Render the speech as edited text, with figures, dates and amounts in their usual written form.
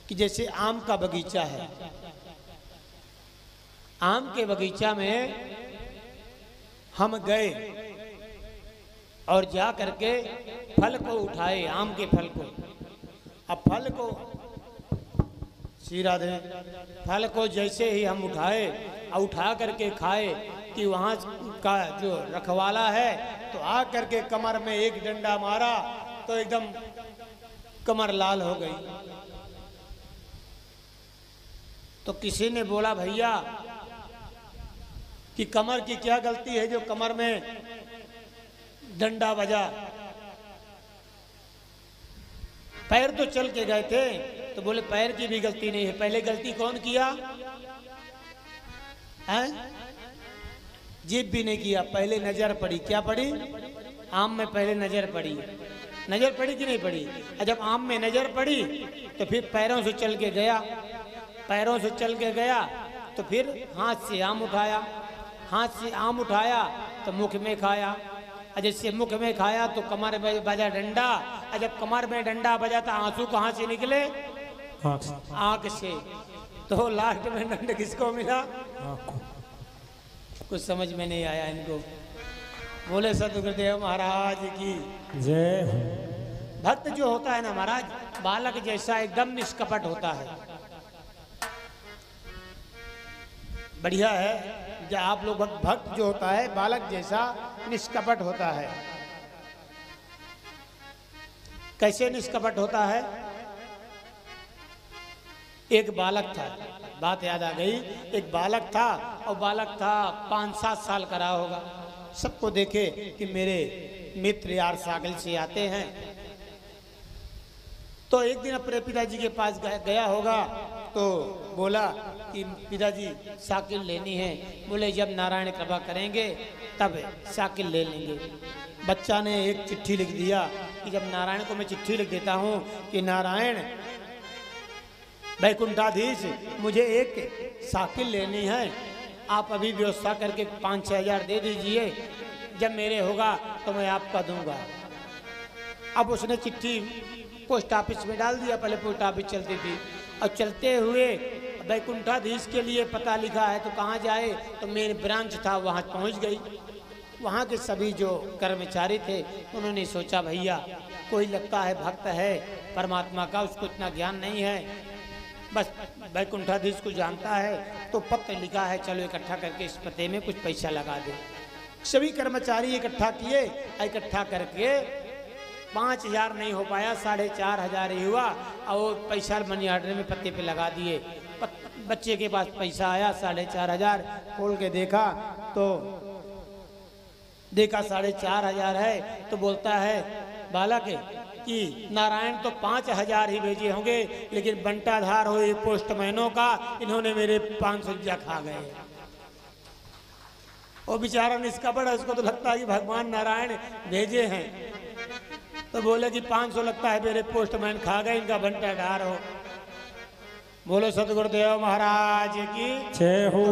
कि जैसे आम का बगीचा है, आम के बगीचा में हम गए और जा करके फल को उठाए, आम के फल को। अब फल को सीरा दे, फल को जैसे ही हम उठाए और उठा करके खाए कि वहाँ का जो रखवाला है तो आ करके कमर में एक डंडा मारा तो एकदम कमर लाल हो गई। तो किसी ने बोला भैया कि कमर की क्या गलती है जो कमर में डंडा बजा, पैर तो चल के गए थे। तो बोले पैर की भी गलती नहीं है, पहले गलती कौन किया है? जीभ भी नहीं किया, पहले नजर पड़ी। क्या पड़ी? आम में पहले नजर पड़ी। नजर पड़ी कि नहीं पड़ी? और जब आम में नजर पड़ी तो फिर पैरों से चल के गया, पैरों से चल के गया तो फिर हाथ से आम उठाया, हाथ से आम उठाया तो मुख में खाया, और जैसे मुख में खाया तो कमर में बजा डंडा, और जब कमर में डंडा बजा तो आंसू कहाँ से निकले? आँख से। तो लास्ट में दंड किसको मिला? कुछ समझ में नहीं आया इनको। बोले सतगुरुदेव महाराज की जय। भक्त जो होता है ना महाराज, बालक जैसा एकदम निष्कपट होता है। बढ़िया है जब आप लोग भक्त जो होता है बालक जैसा निष्कपट होता है। कैसे निष्कपट होता है? एक बालक था, बात याद आ गई। एक बालक था और बालक था 5-7 साल का रहा होगा। सबको देखे कि मेरे मित्र यार साइकिल से आते हैं, तो एक दिन अपने पिताजी के पास गया होगा तो बोला कि पिताजी साइकिल लेनी है। बोले जब नारायण कृपा करेंगे तब साइकिल ले लेंगे। बच्चा ने एक चिट्ठी लिख दिया कि जब नारायण को मैं चिट्ठी लिख देता हूँ कि नारायण वैकुंठाधीश मुझे एक साइकिल लेनी है, आप अभी व्यवस्था करके 5-6 हज़ार दे दीजिए, जब मेरे होगा तो मैं आपका दूंगा। अब उसने चिट्ठी पोस्ट ऑफिस में डाल दिया, पहले पोस्ट ऑफिस चलती थी, और चलते हुए वैकुंठाधीश के लिए पता लिखा है तो कहाँ जाए, तो मेरे ब्रांच था वहाँ पहुँच गई। वहाँ के सभी जो कर्मचारी थे उन्होंने सोचा भैया कोई लगता है भक्त है परमात्मा का, उसको इतना ज्ञान नहीं है, बस वैकुंठाधीश को जानता है, तो पत्र लिखा है चलो इकट्ठा करके इस पते में कुछ पैसा लगा दे। सभी कर्मचारी इकट्ठा किए, इकट्ठा करके 5,000 नहीं हो पाया, 4,500 ही हुआ, और पैसा मनी ऑर्डर में पत्ते पे लगा दिए। बच्चे के पास पैसा आया 4,500, खोल के देखा तो देखा 4,500 है, तो बोलता है बालक कि नारायण तो 5,000 ही भेजे होंगे, लेकिन बंटाधार हुए पोस्टमैनों का इन्होंने मेरे 500 खा गए। वो बेचारा निष्कपट है, उसको तो लगता है कि भगवान नारायण भेजे हैं, तो बोले कि 500 लगता है मेरे पोस्टमैन खा गए, इनका बंटाधार हो। बोलो सतगुरुदेव महाराज की जय हो।